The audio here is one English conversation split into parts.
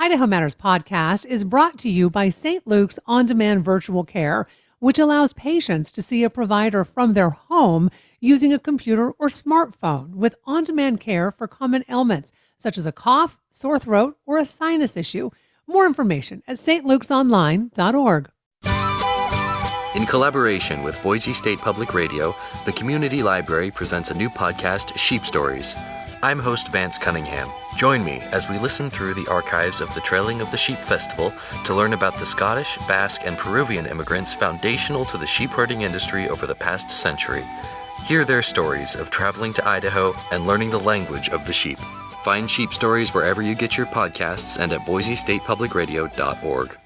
Idaho Matters podcast is brought to you by St. Luke's On Demand Virtual Care, which allows patients to see a provider from their home using a computer or smartphone with on demand care for common ailments such as a cough, sore throat, or a sinus issue. More information at stluke'sonline.org. In collaboration with Boise State Public Radio, the Community Library presents a new podcast, Sheep Stories. I'm host Vance Cunningham. Join me as we listen through the archives of the Trailing of the Sheep Festival to learn about the Scottish, Basque, and Peruvian immigrants foundational to the sheep herding industry over the past century. Hear their stories of traveling to Idaho and learning the language of the sheep. Find Sheep Stories wherever you get your podcasts and at boisestatepublicradio.org.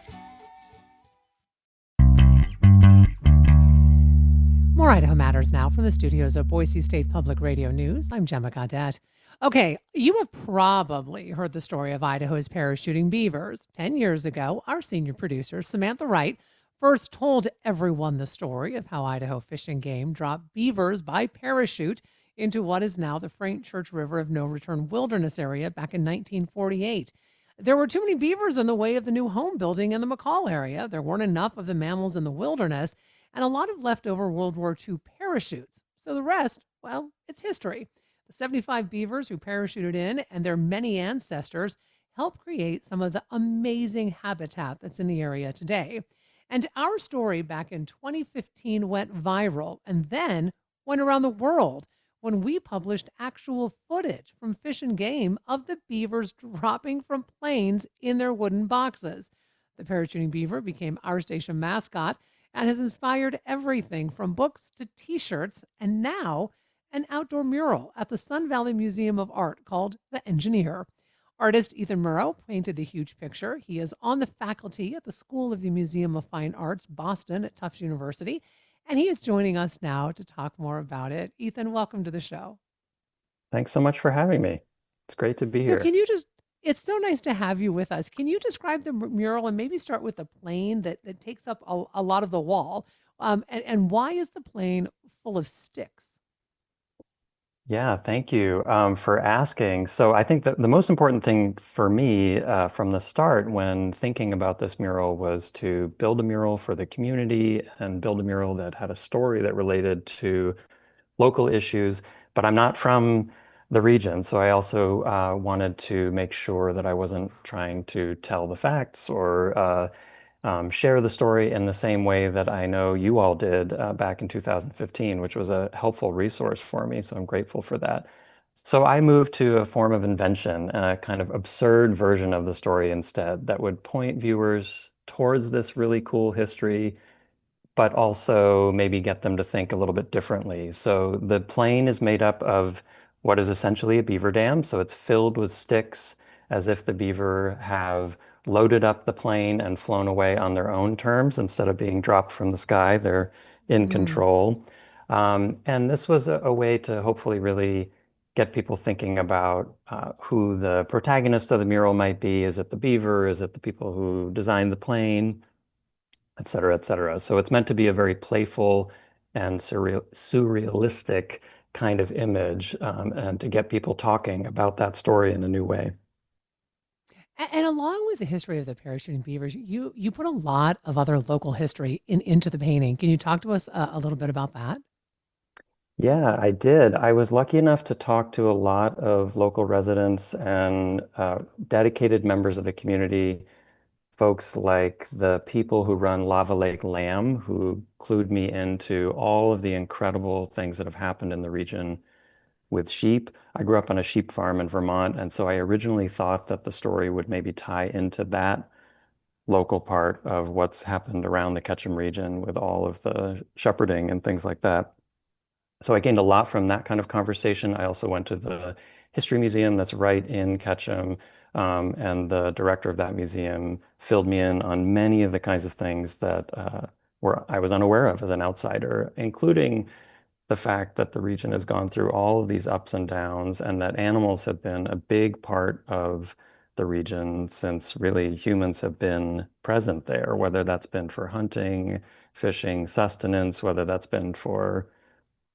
More Idaho Matters now from the studios of Boise State Public Radio News. I'm Gemma Gaudette. Okay, you have probably heard the story of Idaho's parachuting beavers. 10 years ago, our senior producer, Samantha Wright, first told everyone the story of how Idaho Fish and Game dropped beavers by parachute into what is now the Frank Church River of No Return Wilderness area back in 1948. There were too many beavers in the way of the new home building in the McCall area. There weren't enough of the mammals in the wilderness, and a lot of leftover World War II parachutes. So the rest, well, it's history. The 75 beavers who parachuted in and their many ancestors helped create some of the amazing habitat that's in the area today. And our story back in 2015 went viral and then went around the world when we published actual footage from Fish and Game of the beavers dropping from planes in their wooden boxes. The parachuting beaver became our station mascot and has inspired everything from books to t-shirts, and now an outdoor mural at the Sun Valley Museum of Art called The Engineer. Artist Ethan Murrow painted the huge picture. He is on the faculty at the School of the Museum of Fine Arts, Boston at Tufts University, and he is joining us now to talk more about it. Ethan, welcome to the show. Thanks so much for having me. It's great to be here. It's so nice to have you with us. Can you describe the mural and maybe start with the plane that takes up a lot of the wall? And why is the plane full of sticks? Yeah, thank you for asking. So I think that the most important thing for me from the start when thinking about this mural was to build a mural for the community and build a mural that had a story that related to local issues. But I'm not from the region, so I also wanted to make sure that I wasn't trying to tell the facts or share the story in the same way that I know you all did back in 2015, which was a helpful resource for me. So I'm grateful for that. So I moved to a form of invention, a kind of absurd version of the story instead that would point viewers towards this really cool history, but also maybe get them to think a little bit differently. So the plane is made up of what is essentially a beaver dam. So it's filled with sticks as if the beaver have loaded up the plane and flown away on their own terms instead of being dropped from the sky. They're in control. And this was a way to hopefully really get people thinking about who the protagonist of the mural might be. Is it the beaver? Is it the people who designed the plane? Et cetera, et cetera. So it's meant to be a very playful and surrealistic kind of image and to get people talking about that story in a new way. And along with the history of the parachuting beavers, you put a lot of other local history into the painting. Can you talk to us a little bit about that? Yeah, I did. I was lucky enough to talk to a lot of local residents and dedicated members of the community, folks like the people who run Lava Lake Lamb, who clued me into all of the incredible things that have happened in the region with sheep. I grew up on a sheep farm in Vermont, and so I originally thought that the story would maybe tie into that local part of what's happened around the Ketchum region with all of the shepherding and things like that. So I gained a lot from that kind of conversation. I also went to the history museum that's right in Ketchum, and the director of that museum filled me in on many of the kinds of things that I was unaware of as an outsider, including the fact that the region has gone through all of these ups and downs and that animals have been a big part of the region since really humans have been present there, whether that's been for hunting, fishing, sustenance, whether that's been for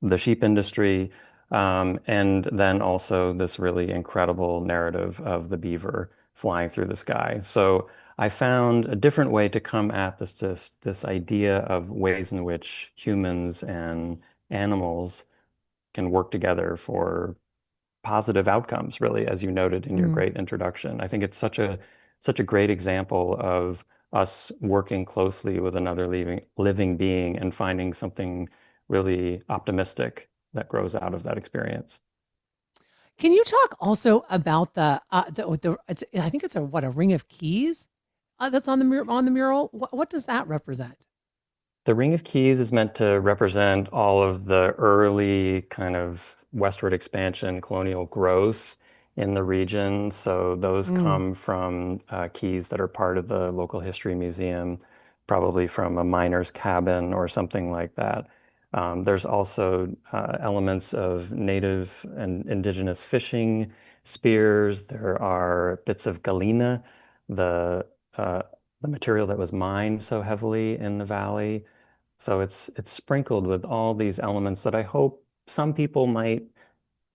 the sheep industry, and then also this really incredible narrative of the beaver flying through the sky. So I found a different way to come at this idea of ways in which humans and animals can work together for positive outcomes, really, as you noted in your Mm. great introduction. I think it's such a great example of us working closely with another living being and finding something really optimistic that grows out of that experience. Can you talk also about I think it's a ring of keys that's on the mural. What does that represent? The Ring of Keys is meant to represent all of the early kind of westward expansion, colonial growth in the region. So those Mm. come from keys that are part of the local history museum, probably from a miner's cabin or something like that. There's also elements of native and indigenous fishing spears. There are bits of galena, the uh, the material that was mined so heavily in the valley. So it's sprinkled with all these elements that I hope some people might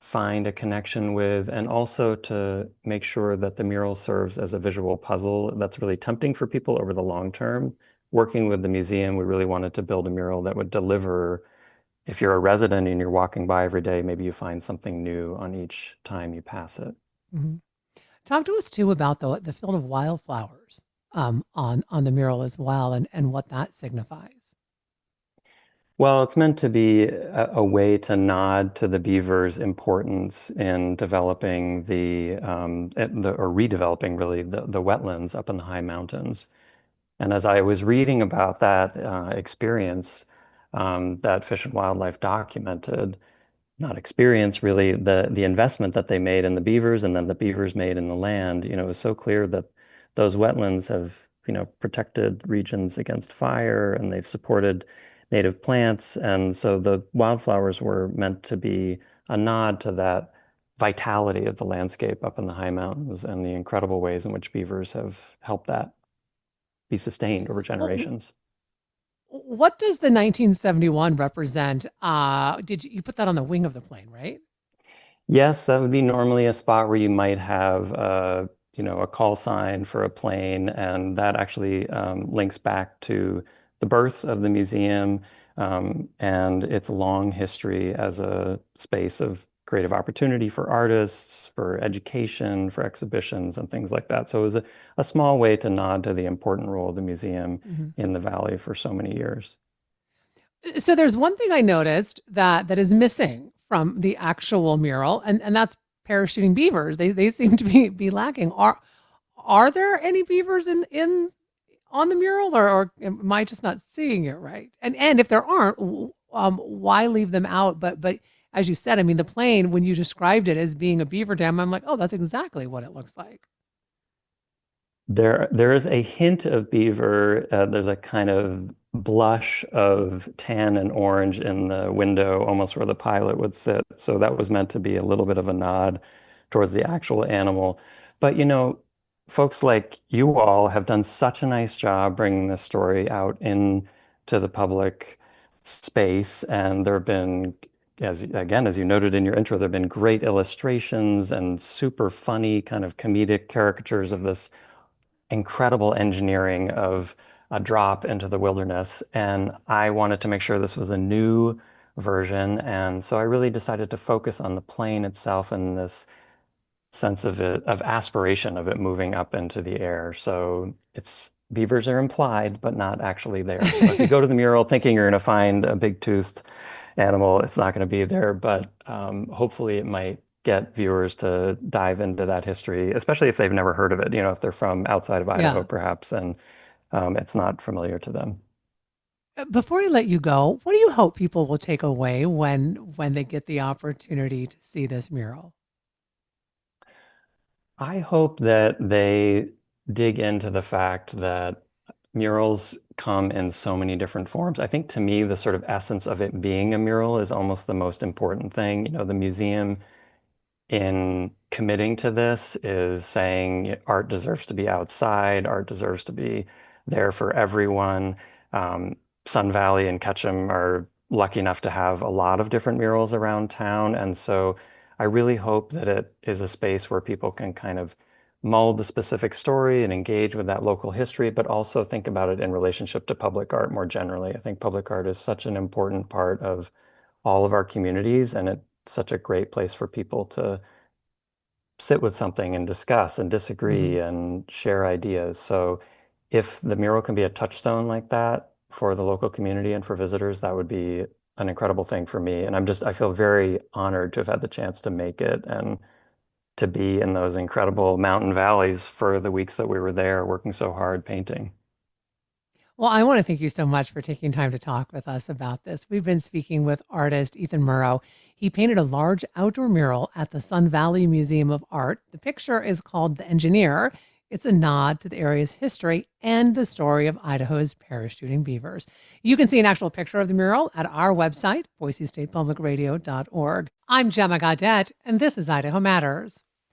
find a connection with, and also to make sure that the mural serves as a visual puzzle that's really tempting for people over the long term. Working with the museum, we really wanted to build a mural that would deliver. If you're a resident and you're walking by every day, maybe you find something new on each time you pass it. Hmm. Talk to us too about the field of wildflowers on the mural as well, and what that signifies. Well, it's meant to be a way to nod to the beaver's importance in developing or redeveloping really the wetlands up in the high mountains. And as I was reading about that experience, that Fish and Wildlife documented, not experience really, the investment that they made in the beavers and then the beavers made in the land, it was so clear that those wetlands have, protected regions against fire, and they've supported native plants. And so the wildflowers were meant to be a nod to that vitality of the landscape up in the high mountains and the incredible ways in which beavers have helped that be sustained over Well, generations. what does the 1971 represent? Did you put that on the wing of the plane, right? Yes, that would be normally a spot where you might have a call sign for a plane, and that actually links back to the birth of the museum and its long history as a space of creative opportunity for artists, for education, for exhibitions, and things like that. So it was a small way to nod to the important role of the museum Mhm. in the valley for so many years. So there's one thing I noticed that is missing from the actual mural, and that's parachuting beavers. They seem to be lacking. Are there any beavers in on the mural, or am I just not seeing it right? And if there aren't, why leave them out? But as you said, I mean, the plane, when you described it as being a beaver dam, I'm like, oh, that's exactly what it looks like. There is a hint of beaver. There's a kind of blush of tan and orange in the window, almost where the pilot would sit. So that was meant to be a little bit of a nod towards the actual animal. But folks like you all have done such a nice job bringing this story out into the public space, and there have been, as you noted in your intro, there have been great illustrations and super funny kind of comedic caricatures of this incredible engineering of a drop into the wilderness. And I wanted to make sure this was a new version. And so I really decided to focus on the plane itself and this sense of aspiration of it moving up into the air. So it's beavers are implied, but not actually there. So if you go to the mural thinking you're going to find a big-toothed animal, it's not going to be there. But hopefully it might get viewers to dive into that history, especially if they've never heard of it, if they're from outside of Idaho, Yeah. perhaps, and it's not familiar to them. Before I let you go, what do you hope people will take away when they get the opportunity to see this mural? I hope that they dig into the fact that murals come in so many different forms. I think to me, the sort of essence of it being a mural is almost the most important thing. The museum in committing to this is saying art deserves to be outside, art deserves to be there for everyone. Sun Valley and Ketchum are lucky enough to have a lot of different murals around town. And so I really hope that it is a space where people can kind of mull the specific story and engage with that local history, but also think about it in relationship to public art more generally. I think public art is such an important part of all of our communities, and it's such a great place for people to sit with something and discuss and disagree Mhm. and share ideas. So if the mural can be a touchstone like that for the local community and for visitors, that would be an incredible thing for me. And I feel very honored to have had the chance to make it and to be in those incredible mountain valleys for the weeks that we were there working so hard painting. Well, I want to thank you so much for taking time to talk with us about this. We've been speaking with artist Ethan Murrow. He painted a large outdoor mural at the Sun Valley Museum of Art. The picture is called The Engineer. It's a nod to the area's history and the story of Idaho's parachuting beavers. You can see an actual picture of the mural at our website, boisestatepublicradio.org. I'm Gemma Gaudette, and this is Idaho Matters.